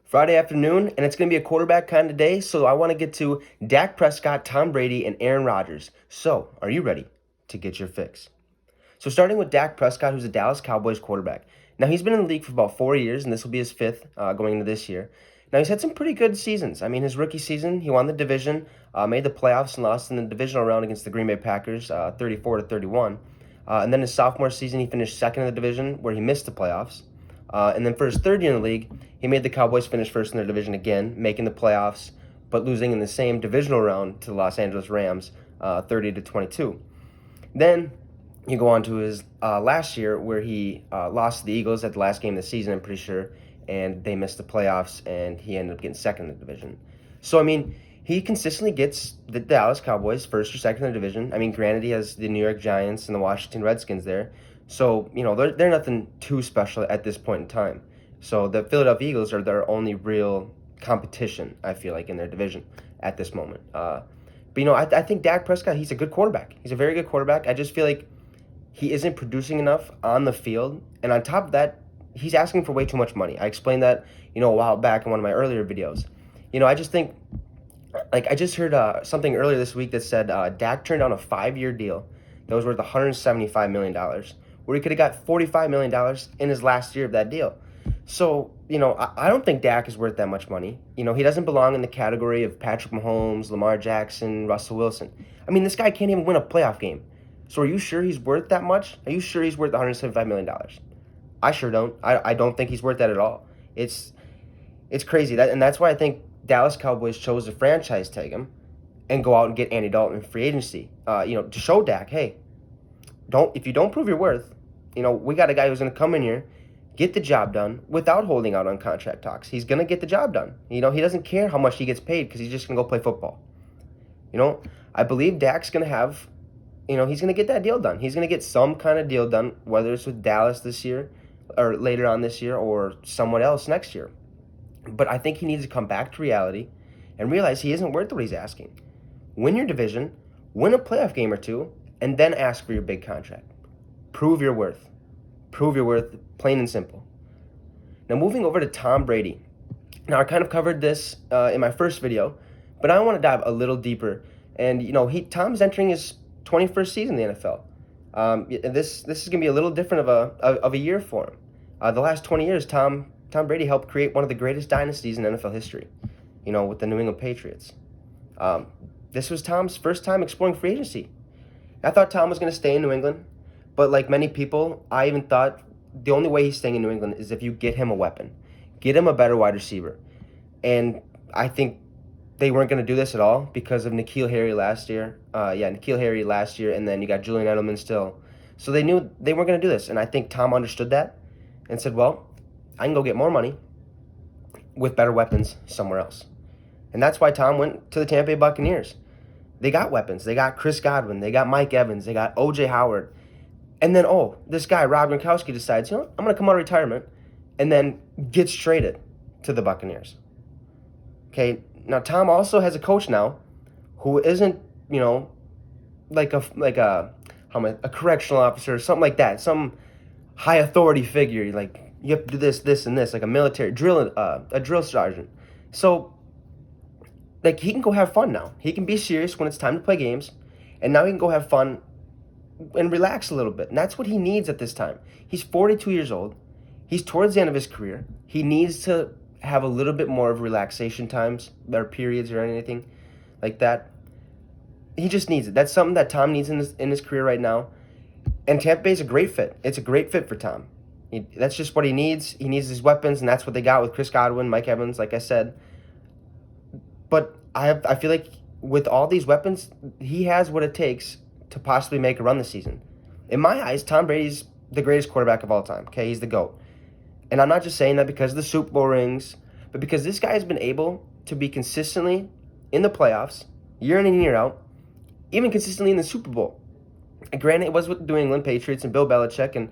Friday afternoon, and it's going to be a quarterback kind of day, so I want to get to Dak Prescott, Tom Brady, and Aaron Rodgers. So, are you ready to get your fix? So, starting with Dak Prescott, who's a Dallas Cowboys quarterback. Now, he's been in the league for about 4 years, and this will be his fifth going into this year. Now, he's had some pretty good seasons. I mean, his rookie season, he won the division, made the playoffs, and lost in the divisional round against the Green Bay Packers, 34-31. And then his sophomore season, he finished second in the division, where he missed the playoffs. And then for his third year in the league, he made the Cowboys finish first in their division again, making the playoffs, but losing in the same divisional round to the Los Angeles Rams, 30-22. Then you go on to his last year, where he lost to the Eagles at the last game of the season, I'm pretty sure, and they missed the playoffs, and he ended up getting second in the division. So, I mean, he consistently gets the Dallas Cowboys first or second in the division. I mean, granted, he has the New York Giants and the Washington Redskins there. So, they're nothing too special at this point in time. So the Philadelphia Eagles are their only real competition, I feel like, in their division at this moment. But I think Dak Prescott, he's a good quarterback. He's a very good quarterback. I just feel like he isn't producing enough on the field. And on top of that, he's asking for way too much money. I explained that, a while back in one of my earlier videos. I just think, I just heard something earlier this week that said Dak turned down a 5-year deal that was worth $175 million, where he could have got $45 million in his last year of that deal. So, I don't think Dak is worth that much money. He doesn't belong in the category of Patrick Mahomes, Lamar Jackson, Russell Wilson. I mean, this guy can't even win a playoff game. So are you sure he's worth that much? Are you sure he's worth $175 million? I sure don't. I don't think he's worth that at all. It's crazy. And that's why I think Dallas Cowboys chose to franchise tag him and go out and get Andy Dalton in free agency. To show Dak, hey, if you don't prove your worth, we got a guy who's going to come in here, get the job done without holding out on contract talks. He's going to get the job done. He doesn't care how much he gets paid because he's just going to go play football. I believe Dak's going to have, he's going to get that deal done. He's going to get some kind of deal done, whether it's with Dallas this year or later on this year or someone else next year. But I think he needs to come back to reality and realize he isn't worth what he's asking. Win your division, win a playoff game or two, and then ask for your big contract. Prove your worth. Prove your worth, plain and simple. Now, moving over to Tom Brady. Now, I kind of covered this in my first video, but I want to dive a little deeper. And, Tom's entering his 21st season in the NFL. This is going to be a little different of a year for him. The last 20 years, Tom Brady helped create one of the greatest dynasties in NFL history, with the New England Patriots. This was Tom's first time exploring free agency. I thought Tom was going to stay in New England, but like many people, I even thought the only way he's staying in New England is if you get him a weapon. Get him a better wide receiver. And I think they weren't going to do this at all because of N'Keal Harry last year. N'Keal Harry last year, and then you got Julian Edelman still. So they knew they weren't going to do this, and I think Tom understood that and said, well, I can go get more money with better weapons somewhere else. And that's why Tom went to the Tampa Bay Buccaneers. They got weapons. They got Chris Godwin. They got Mike Evans. They got O.J. Howard. And then, this guy, Rob Gronkowski, decides, I'm going to come out of retirement, and then gets traded to the Buccaneers. Okay, now Tom also has a coach now who isn't, like a correctional officer or something like that, some high authority figure. Like, you have to do this, this, and this, like a military a drill sergeant. So, he can go have fun now. He can be serious when it's time to play games, and now he can go have fun and relax a little bit. And that's what he needs at this time. He's 42 years old. He's towards the end of his career. He needs to have a little bit more of relaxation times, or periods, or anything like that. He just needs it. That's something that Tom needs in his career right now. And Tampa Bay is a great fit. It's a great fit for Tom. That's just what he needs. He needs his weapons, and that's what they got with Chris Godwin, Mike Evans, like I said. But I feel like with all these weapons, he has what it takes to possibly make a run this season. In my eyes, Tom Brady's the greatest quarterback of all time. Okay, he's the GOAT. And I'm not just saying that because of the Super Bowl rings, but because this guy has been able to be consistently in the playoffs, year in and year out, even consistently in the Super Bowl. And granted, it was with the New England Patriots and Bill Belichick, and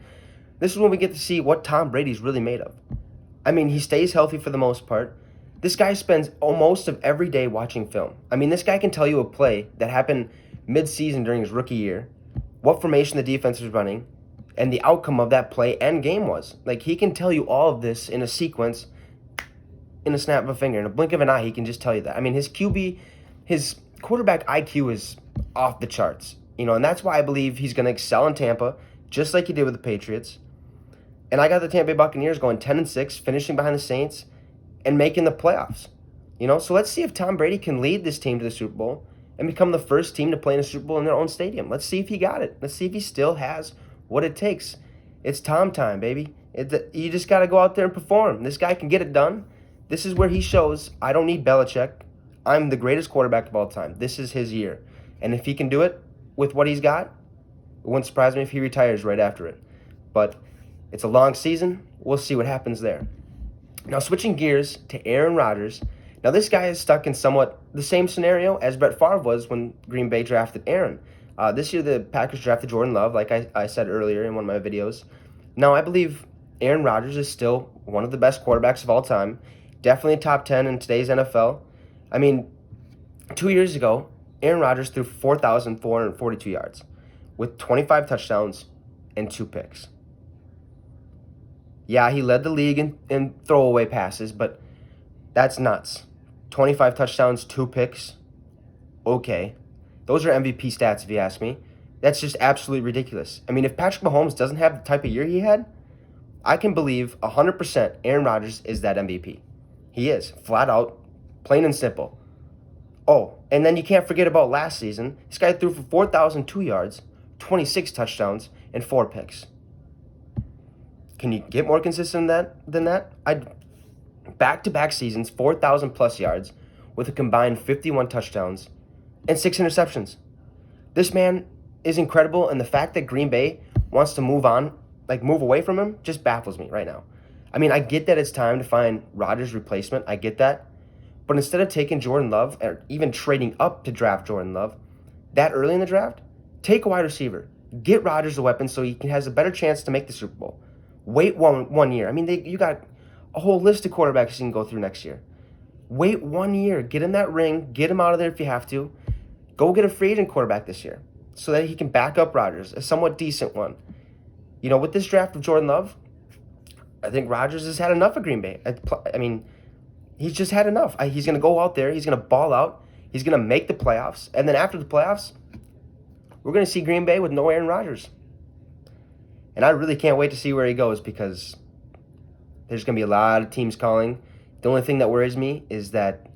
this is when we get to see what Tom Brady's really made of. I mean, he stays healthy for the most part. This guy spends most of every day watching film. I mean, this guy can tell you a play that happened mid-season during his rookie year, what formation the defense was running, and the outcome of that play and game was. Like, he can tell you all of this in a sequence in a snap of a finger. In a blink of an eye, he can just tell you that. I mean, his quarterback IQ is off the charts. And that's why I believe he's going to excel in Tampa, just like he did with the Patriots. And I got the Tampa Bay Buccaneers going 10-6, finishing behind the Saints, and making the playoffs. So let's see if Tom Brady can lead this team to the Super Bowl and become the first team to play in a Super Bowl in their own stadium. Let's see if he got it. Let's see if he still has what it takes. It's Tom time, baby. You just got to go out there and perform. This guy can get it done. This is where he shows, I don't need Belichick. I'm the greatest quarterback of all time. This is his year. And if he can do it with what he's got, it wouldn't surprise me if he retires right after it. But it's a long season. We'll see what happens there. Now, switching gears to Aaron Rodgers. Now, this guy is stuck in somewhat the same scenario as Brett Favre was when Green Bay drafted Aaron. This year, the Packers drafted Jordan Love, like I said earlier in one of my videos. Now, I believe Aaron Rodgers is still one of the best quarterbacks of all time. Definitely top 10 in today's NFL. I mean, 2 years ago, Aaron Rodgers threw 4,442 yards with 25 touchdowns and 2 picks. Yeah, he led the league in throwaway passes, but that's nuts. 25 touchdowns, 2 picks. Okay. Those are MVP stats, if you ask me. That's just absolutely ridiculous. I mean, if Patrick Mahomes doesn't have the type of year he had, I can believe 100% Aaron Rodgers is that MVP. He is, flat out, plain and simple. Oh, and then you can't forget about last season. This guy threw for 4,002 yards, 26 touchdowns, and 4 picks. Can you get more consistent than that? Back-to-back seasons, 4,000 plus yards with a combined 51 touchdowns and 6 interceptions. This man is incredible, and the fact that Green Bay wants to move away from him, just baffles me right now. I mean, I get that it's time to find Rodgers' replacement. I get that. But instead of taking Jordan Love, or even trading up to draft Jordan Love that early in the draft, take a wide receiver. Get Rodgers a weapon so he has a better chance to make the Super Bowl. Wait one year. I mean, you got a whole list of quarterbacks you can go through next year. Wait 1 year. Get him that ring. Get him out of there if you have to. Go get a free agent quarterback this year so that he can back up Rodgers, a somewhat decent one. With this draft of Jordan Love, I think Rodgers has had enough of Green Bay. I mean, he's just had enough. He's going to go out there. He's going to ball out. He's going to make the playoffs. And then after the playoffs, we're going to see Green Bay with no Aaron Rodgers. And I really can't wait to see where he goes because there's going to be a lot of teams calling. The only thing that worries me is that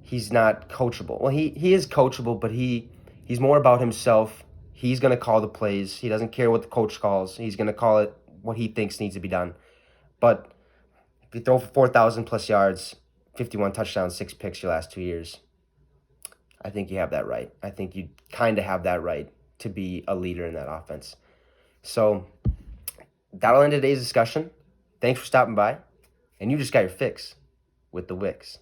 he's not coachable. Well, he is coachable, but he's more about himself. He's going to call the plays. He doesn't care what the coach calls. He's going to call it what he thinks needs to be done. But if you throw for 4,000 plus yards, 51 touchdowns, 6 picks your last 2 years, I think you have that right. I think you kind of have that right to be a leader in that offense. So that'll end today's discussion. Thanks for stopping by. And you just got your fix with the Wicks.